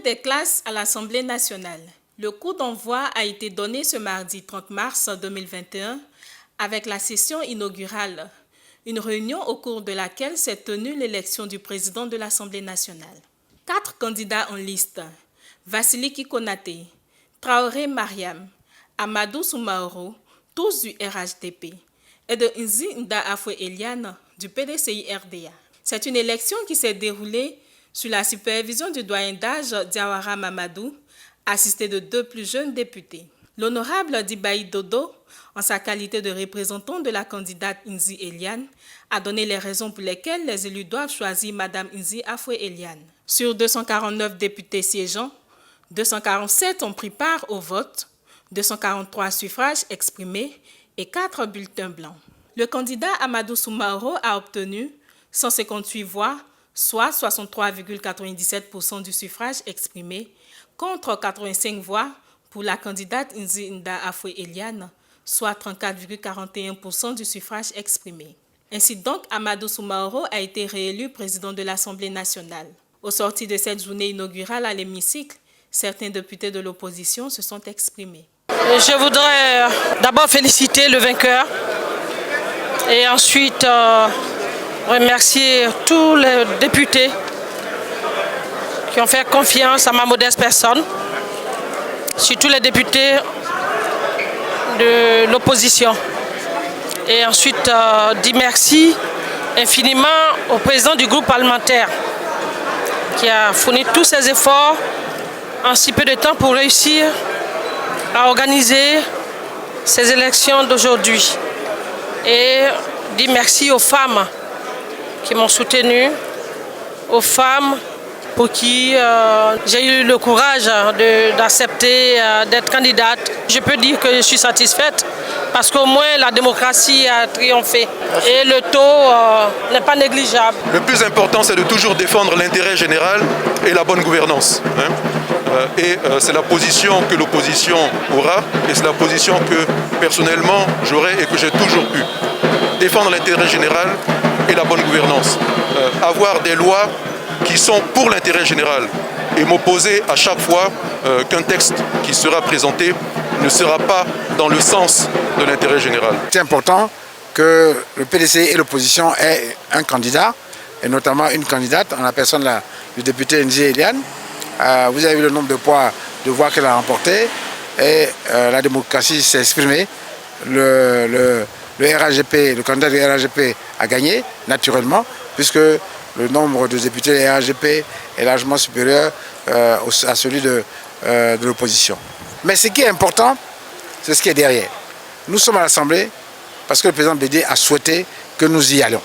des classes à l'Assemblée nationale. Le coup d'envoi a été donné ce mardi 30 mars 2021 avec la session inaugurale, une réunion au cours de laquelle s'est tenue l'élection du président de l'Assemblée nationale. 4 candidats en liste, Vassiliki Konaté, Traoré Mariam, Amadou Soumaoro, tous du RHDP, et de Nzi Nda Afwe Eliane du PDCI-RDA. C'est une élection qui s'est déroulée sous la supervision du doyen d'âge Diawara Mamadou, assisté de 2 plus jeunes députés. L'honorable Dibaï Dodo, en sa qualité de représentant de la candidate Nzi Eliane, a donné les raisons pour lesquelles les élus doivent choisir Mme Nzi Afwe Eliane. Sur 249 députés siégeants, 247 ont pris part au vote, 243 suffrages exprimés et 4 bulletins blancs. Le candidat Amadou Soumaoro a obtenu 158 voix, soit 63,97% du suffrage exprimé, contre 85 voix pour la candidate Nzi Nda Afwe Eliane, soit 34,41% du suffrage exprimé. Ainsi donc, Amadou Soumaoro a été réélu président de l'Assemblée nationale. Au sortir de cette journée inaugurale à l'hémicycle, certains députés de l'opposition se sont exprimés. Je voudrais d'abord féliciter le vainqueur et ensuite remercier tous les députés qui ont fait confiance à ma modeste personne, surtout les députés de l'opposition. Et ensuite dire merci infiniment au président du groupe parlementaire qui a fourni tous ses efforts en si peu de temps pour réussir à organiser ces élections d'aujourd'hui. Et dire merci aux femmes qui m'ont soutenu, aux femmes pour qui j'ai eu le courage d'accepter d'être candidate. Je peux dire que je suis satisfaite parce qu'au moins la démocratie a triomphé et le taux n'est pas négligeable. Le plus important, c'est de toujours défendre l'intérêt général et la bonne gouvernance. C'est la position que l'opposition aura et c'est la position que personnellement j'aurai et que j'ai toujours eue. Défendre l'intérêt général et la bonne gouvernance. Avoir des lois qui sont pour l'intérêt général et m'opposer à chaque fois qu'un texte qui sera présenté ne sera pas dans le sens de l'intérêt général. C'est important que le PDC et l'opposition aient un candidat, et notamment une candidate, en la personne du député Nzi Eliane. Vous avez vu le nombre de voix qu'elle a remporté et la démocratie s'est exprimée. Le RHGP, le candidat du RHGP a gagné, naturellement, puisque le nombre de députés du RHGP est largement supérieur à celui de l'opposition. Mais ce qui est important, c'est ce qui est derrière. Nous sommes à l'Assemblée parce que le président Bédié a souhaité que nous y allions.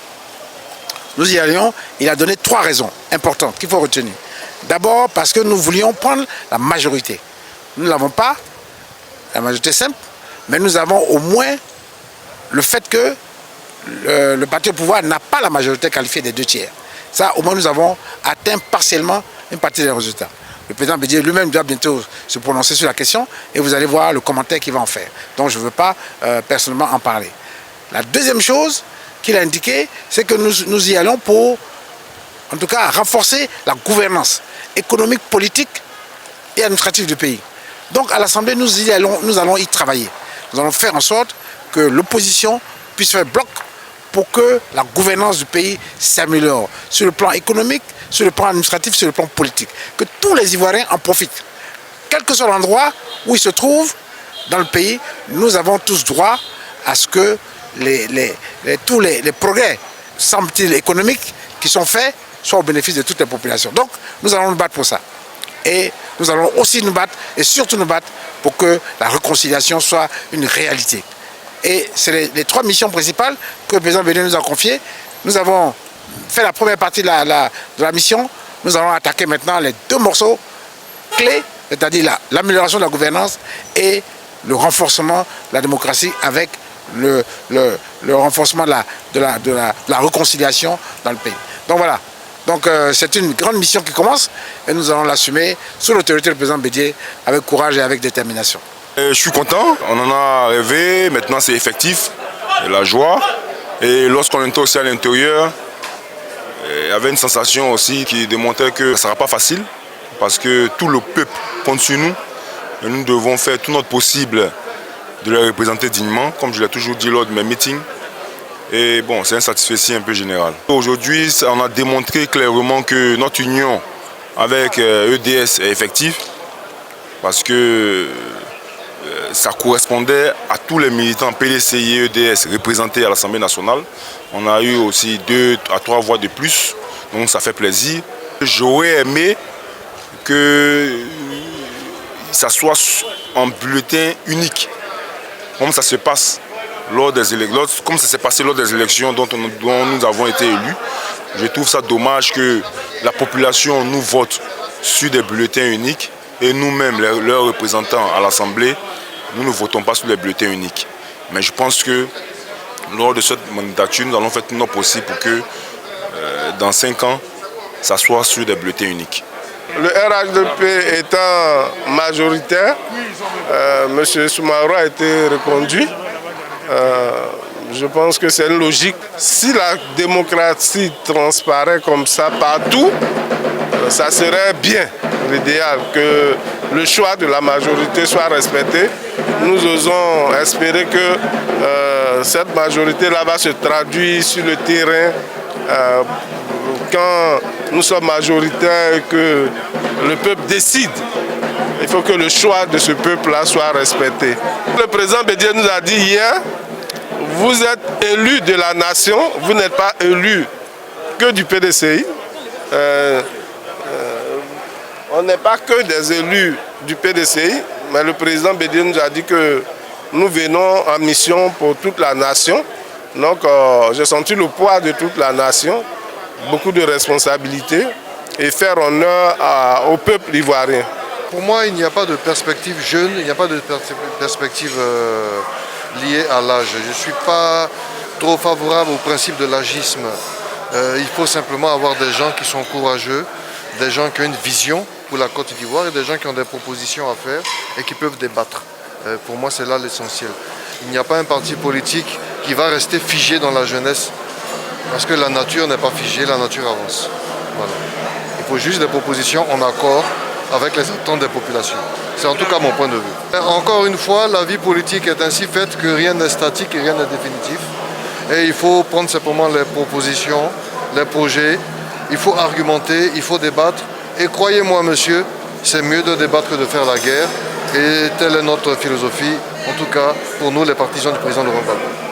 Nous y allions, il a donné 3 raisons importantes qu'il faut retenir. D'abord parce que nous voulions prendre la majorité. Nous n'avons pas la majorité simple, mais nous avons au moins le fait que le parti au pouvoir n'a pas la majorité qualifiée des 2 tiers. Ça, au moins, nous avons atteint partiellement une partie des résultats. Le président Bédié lui-même doit bientôt se prononcer sur la question et vous allez voir le commentaire qu'il va en faire. Donc, je ne veux pas personnellement en parler. La deuxième chose qu'il a indiqué, c'est que nous y allons pour, en tout cas, renforcer la gouvernance économique, politique et administrative du pays. Donc, à l'Assemblée, nous allons y travailler. Nous allons faire en sorte que l'opposition puisse faire bloc pour que la gouvernance du pays s'améliore sur le plan économique, sur le plan administratif, sur le plan politique. Que tous les Ivoiriens en profitent. Quel que soit l'endroit où ils se trouvent dans le pays, nous avons tous droit à ce que tous les progrès, semble-t-il, économiques qui sont faits soient au bénéfice de toutes les populations. Donc, nous allons nous battre pour ça. Et nous allons aussi nous battre, et surtout nous battre, pour que la réconciliation soit une réalité. Et c'est les 3 missions principales que le président Bédié nous a confiées. Nous avons fait la première partie de la mission. Nous allons attaquer maintenant les 2 morceaux clés, c'est-à-dire l'amélioration de la gouvernance et le renforcement de la démocratie avec le renforcement de la réconciliation dans le pays. Donc voilà. Donc c'est une grande mission qui commence et nous allons l'assumer sous l'autorité du président Bédié avec courage et avec détermination. Je suis content, on en a rêvé, maintenant c'est effectif, la joie. Et lorsqu'on était aussi à l'intérieur, il y avait une sensation aussi qui démontrait que ça ne sera pas facile parce que tout le peuple compte sur nous. Et nous devons faire tout notre possible de les représenter dignement, comme je l'ai toujours dit lors de mes meetings. Et bon, c'est un satisfait un peu général. Aujourd'hui, on a démontré clairement que notre union avec EDS est effective, parce que ça correspondait à tous les militants PDCI et EDS représentés à l'Assemblée nationale. On a eu aussi 2 à 3 voix de plus, donc ça fait plaisir. J'aurais aimé que ça soit en bulletin unique, comme ça se passe lors des élections, comme ça s'est passé lors des élections dont nous avons été élus. Je trouve ça dommage que la population nous vote sur des bulletins uniques et nous-mêmes, leurs représentants à l'Assemblée, nous ne votons pas sur les bulletins uniques. Mais je pense que lors de cette mandature, nous allons faire tout notre possible pour que dans 5 ans, ça soit sur des bulletins uniques. Le RHDP étant majoritaire, M. Soumaoro a été reconduit. Je pense que c'est une logique. Si la démocratie transparaît comme ça partout, ça serait bien, l'idéal, que le choix de la majorité soit respecté. Nous osons espérer que cette majorité-là va se traduire sur le terrain quand nous sommes majoritaires et que le peuple décide. Il faut que le choix de ce peuple-là soit respecté. Le président Bédié nous a dit hier, vous êtes élu de la nation, vous n'êtes pas élu que du PDCI. On n'est pas que des élus du PDCI, mais le président Bédié nous a dit que nous venons en mission pour toute la nation. Donc j'ai senti le poids de toute la nation, beaucoup de responsabilités et faire honneur au peuple ivoirien. Pour moi, il n'y a pas de perspective jeune, il n'y a pas de perspective liée à l'âge. Je ne suis pas trop favorable au principe de l'agisme. Il faut simplement avoir des gens qui sont courageux, des gens qui ont une vision pour la Côte d'Ivoire et des gens qui ont des propositions à faire et qui peuvent débattre. Pour moi, c'est là l'essentiel. Il n'y a pas un parti politique qui va rester figé dans la jeunesse, parce que la nature n'est pas figée, la nature avance. Voilà. Il faut juste des propositions en accord avec les attentes des populations. C'est en tout cas mon point de vue. Encore une fois, la vie politique est ainsi faite que rien n'est statique et rien n'est définitif. Et il faut prendre simplement les propositions, les projets, il faut argumenter, il faut débattre. Et croyez-moi, monsieur, c'est mieux de débattre que de faire la guerre. Et telle est notre philosophie, en tout cas pour nous les partisans du président Laurent Gbagbo.